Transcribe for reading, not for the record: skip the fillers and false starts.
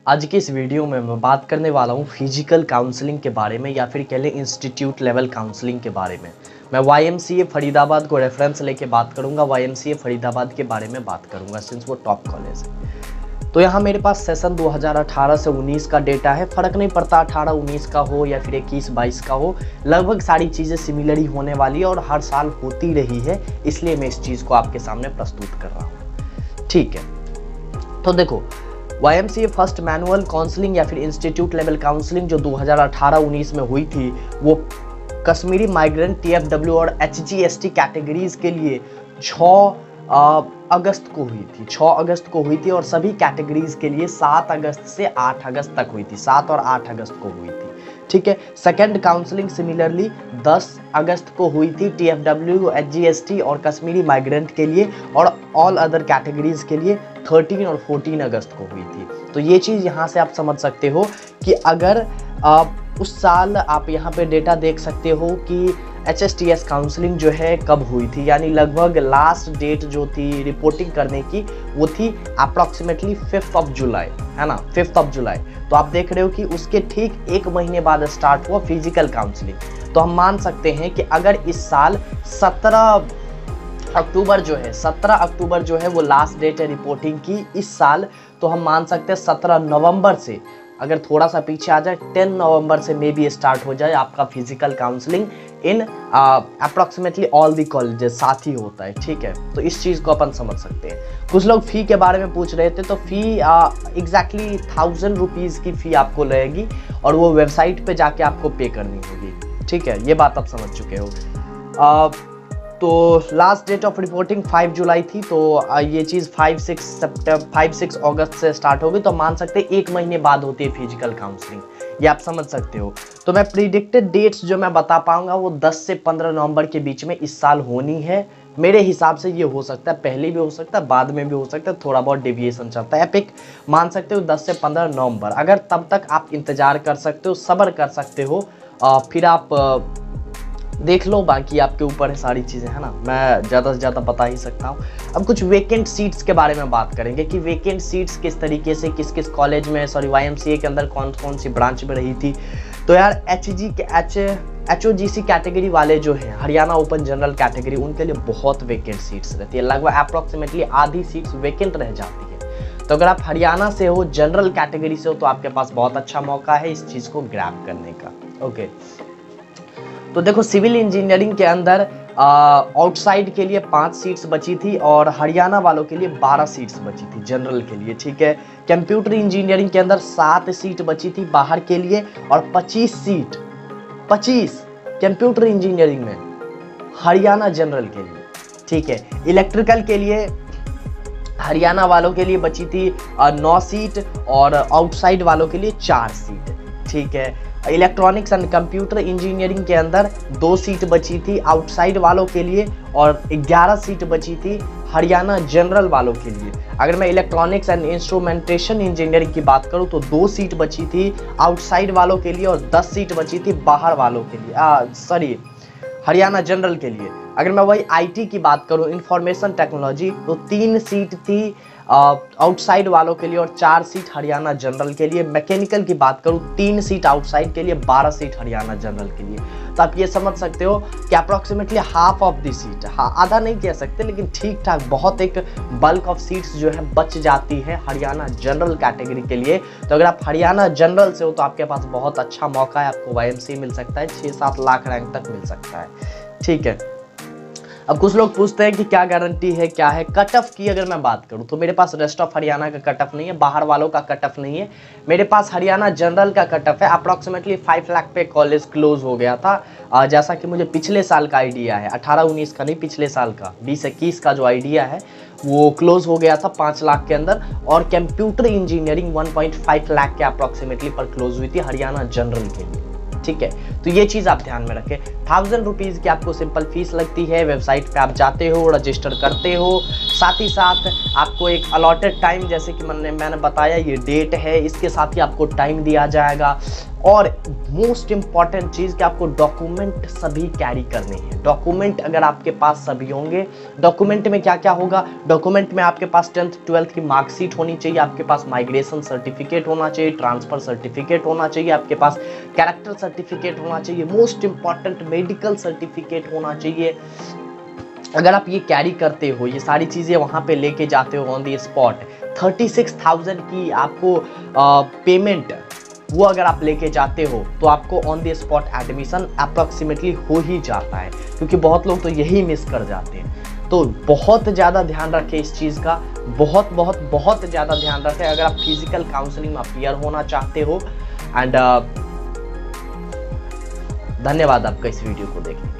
आज की इस वीडियो में मैं बात करने वाला हूँ फिजिकल काउंसलिंग के बारे में या फिर कह लें इंस्टीट्यूट लेवल काउंसलिंग के बारे में। मैं YMCA फरीदाबाद को रेफरेंस लेके बात करूँगा, YMCA फरीदाबाद के बारे में बात करूँगा सिंस वो टॉप कॉलेज है। तो यहाँ मेरे पास सेशन 2018 से 19 का डेटा है, फ़र्क नहीं पड़ता 18-19 का हो या फिर 21-22 का हो, लगभग सारी चीज़ें सिमिलर ही होने वाली है और हर साल होती रही है, इसलिए मैं इस चीज़ को आपके सामने प्रस्तुत कर रहा हूँ। ठीक है, तो देखो YMCA फर्स्ट मैनुअल काउंसलिंग या फिर इंस्टीट्यूट लेवल काउंसलिंग जो 2018-19 में हुई थी वो कश्मीरी माइग्रेंट TFW और HGST कैटेगरीज के लिए 6 अगस्त को हुई थी, 6 अगस्त को हुई थी और सभी कैटेगरीज के लिए 7 अगस्त से 8 अगस्त तक हुई थी, 7 और 8 अगस्त को हुई थी। ठीक है, सेकेंड काउंसलिंग सिमिलरली 10 अगस्त को हुई थी TFW, HGST और कश्मीरी माइग्रेंट के लिए, और ऑल अदर कैटेगरीज के लिए 13 और 14 अगस्त को हुई थी। तो ये चीज़ यहाँ से आप समझ सकते हो कि अगर उस साल आप यहाँ पे डेटा देख सकते हो कि HSTS काउंसलिंग जो है कब हुई थी, यानी लगभग लास्ट डेट जो थी रिपोर्टिंग करने की वो थी अप्रॉक्सीमेटली 5 जुलाई, है ना, 5 जुलाई। तो आप देख रहे हो कि उसके ठीक एक महीने बाद स्टार्ट हुआ फिजिकल काउंसलिंग। तो हम मान सकते हैं कि अगर इस साल 17 अक्टूबर जो है वो लास्ट डेट है रिपोर्टिंग की इस साल, तो हम मान सकते हैं 17 नवंबर से, अगर थोड़ा सा पीछे आ जाए 10 नवंबर से मे बी स्टार्ट हो जाए आपका physical counselling in approximately all the colleges, साथ ही होता है। ठीक है, तो इस चीज़ को अपन समझ सकते हैं। कुछ लोग फ़ी के बारे में पूछ रहे थे, तो फ़ी एग्जैक्टली 1000 रुपीज़ की फ़ी आपको रहेगी और वो वेबसाइट पे जाके आपको पे करनी होगी। ठीक है, ये बात आप समझ चुके हो। तो लास्ट डेट ऑफ रिपोर्टिंग 5 जुलाई थी, तो ये चीज़ 5-6 अगस्त से स्टार्ट होगी, तो मान सकते हैं एक महीने बाद होती है फिजिकल काउंसलिंग, ये आप समझ सकते हो। तो मैं प्रिडिक्टेड डेट्स जो मैं बता पाऊंगा वो 10 से 15 नवंबर के बीच में इस साल होनी है। मेरे हिसाब से ये हो सकता है पहले भी हो सकता है, बाद में भी हो सकता है, थोड़ा बहुत डेविएशन चलता है। एपिक मान सकते हो 10 से 15 नवंबर, अगर तब तक आप इंतज़ार कर सकते हो, सब्र कर सकते हो, फिर आप देख लो, बाकी आपके ऊपर है सारी चीज़ें, है ना, मैं ज़्यादा से ज़्यादा बता ही सकता हूँ। अब कुछ वेकेंट सीट्स के बारे में बात करेंगे कि वेकेंट सीट्स किस तरीके से किस किस कॉलेज में, YMCA के अंदर कौन कौन सी ब्रांच में रही थी। तो यार HOGC कैटेगरी वाले जो हैं, हरियाणा ओपन जनरल कैटेगरी, उनके लिए बहुत वेकेंट सीट्स रहती है, लगभग अप्रॉक्सीमेटली आधी सीट्स वेकेंट रह जाती है। तो अगर आप हरियाणा से हो, जनरल कैटेगरी से हो, तो आपके पास बहुत अच्छा मौका है इस चीज़ को ग्रैब करने का। ओके, तो देखो सिविल इंजीनियरिंग के अंदर आउटसाइड के लिए 5 सीट्स बची थी और हरियाणा वालों के लिए 12 सीट्स बची थी जनरल के लिए। ठीक है, कंप्यूटर इंजीनियरिंग के अंदर 7 सीट बची थी बाहर के लिए और 25 कंप्यूटर इंजीनियरिंग में हरियाणा जनरल के लिए। ठीक है, इलेक्ट्रिकल के लिए हरियाणा वालों के लिए बची थी 9 सीट और आउटसाइड वालों के लिए 4 सीट। ठीक है, इलेक्ट्रॉनिक्स एंड कंप्यूटर इंजीनियरिंग के अंदर 2 सीट बची थी आउटसाइड वालों के लिए और 11 सीट बची थी हरियाणा जनरल वालों के लिए। अगर मैं इलेक्ट्रॉनिक्स एंड इंस्ट्रूमेंटेशन इंजीनियरिंग की बात करूं तो 2 सीट बची थी आउटसाइड वालों के लिए और 10 सीट बची थी बाहर वालों के लिए, हरियाणा जनरल के लिए। अगर मैं वही IT की बात करूं, इंफॉर्मेशन टेक्नोलॉजी, तो 3 सीट थी आउटसाइड वालों के लिए और 4 सीट हरियाणा जनरल के लिए। मैकेनिकल की बात करूं 3 सीट आउटसाइड के लिए, 12 सीट हरियाणा जनरल के लिए। तो आप ये समझ सकते हो कि approximately half of the seat, हाँ आधा नहीं कह सकते लेकिन ठीक ठाक बहुत एक बल्क ऑफ सीट्स जो है बच जाती है हरियाणा जनरल कैटेगरी के लिए। तो अगर आप हरियाणा जनरल से हो तो आपके पास बहुत अच्छा मौका है, आपको YMCA मिल सकता है, 6-7 लाख रैंक तक मिल सकता है। ठीक है, अब कुछ लोग पूछते हैं कि क्या गारंटी है, क्या है। कट ऑफ की अगर मैं बात करूं तो मेरे पास रेस्ट ऑफ हरियाणा का कट ऑफ नहीं है, बाहर वालों का कट ऑफ नहीं है, मेरे पास हरियाणा जनरल का कट ऑफ है। अप्रॉक्सीमेटली 5 लाख पे कॉलेज क्लोज हो गया था, जैसा कि मुझे पिछले साल का आइडिया है, 18-19 का नहीं, पिछले साल का 20-21 का जो आइडिया है वो क्लोज हो गया था 5 लाख के अंदर। और कंप्यूटर इंजीनियरिंग 1.5 लाख के अप्रॉक्सीमेटली पर क्लोज हुई थी हरियाणा जनरल के लिए। ठीक है, तो ये चीज़ आप ध्यान में रखें। 1000 रुपीज़ की आपको सिंपल फीस लगती है। वेबसाइट पे आप जाते हो, रजिस्टर करते हो, साथ ही साथ आपको एक अलॉटेड टाइम, जैसे कि मैंने बताया ये डेट है, इसके साथ ही आपको टाइम दिया जाएगा। और मोस्ट इम्पॉर्टेंट चीज़ कि आपको डॉक्यूमेंट सभी कैरी करने हैं। डॉक्यूमेंट अगर आपके पास सभी होंगे, डॉक्यूमेंट में क्या क्या होगा, डॉक्यूमेंट में आपके पास 10th 12th की मार्कशीट होनी चाहिए, आपके पास माइग्रेशन सर्टिफिकेट होना चाहिए, ट्रांसफ़र सर्टिफिकेट होना चाहिए, आपके पास कैरेक्टर सर्टिफिकेट होना चाहिए, मोस्ट इम्पॉर्टेंट मेडिकल सर्टिफिकेट होना चाहिए। अगर आप ये कैरी करते हो, ये सारी चीज़ें वहाँ पे लेके जाते हो ऑन दी स्पॉट, 36,000 की आपको पेमेंट वो अगर आप लेके जाते हो तो आपको on the spot admission approximately हो ही जाता है, क्योंकि बहुत लोग तो यही मिस कर जाते हैं। तो बहुत ज़्यादा ध्यान रखें इस चीज़ का, बहुत बहुत बहुत ज़्यादा ध्यान रखें अगर आप फिजिकल काउंसलिंग में अपीयर होना चाहते हो। एंड धन्यवाद आपका इस वीडियो को देखने।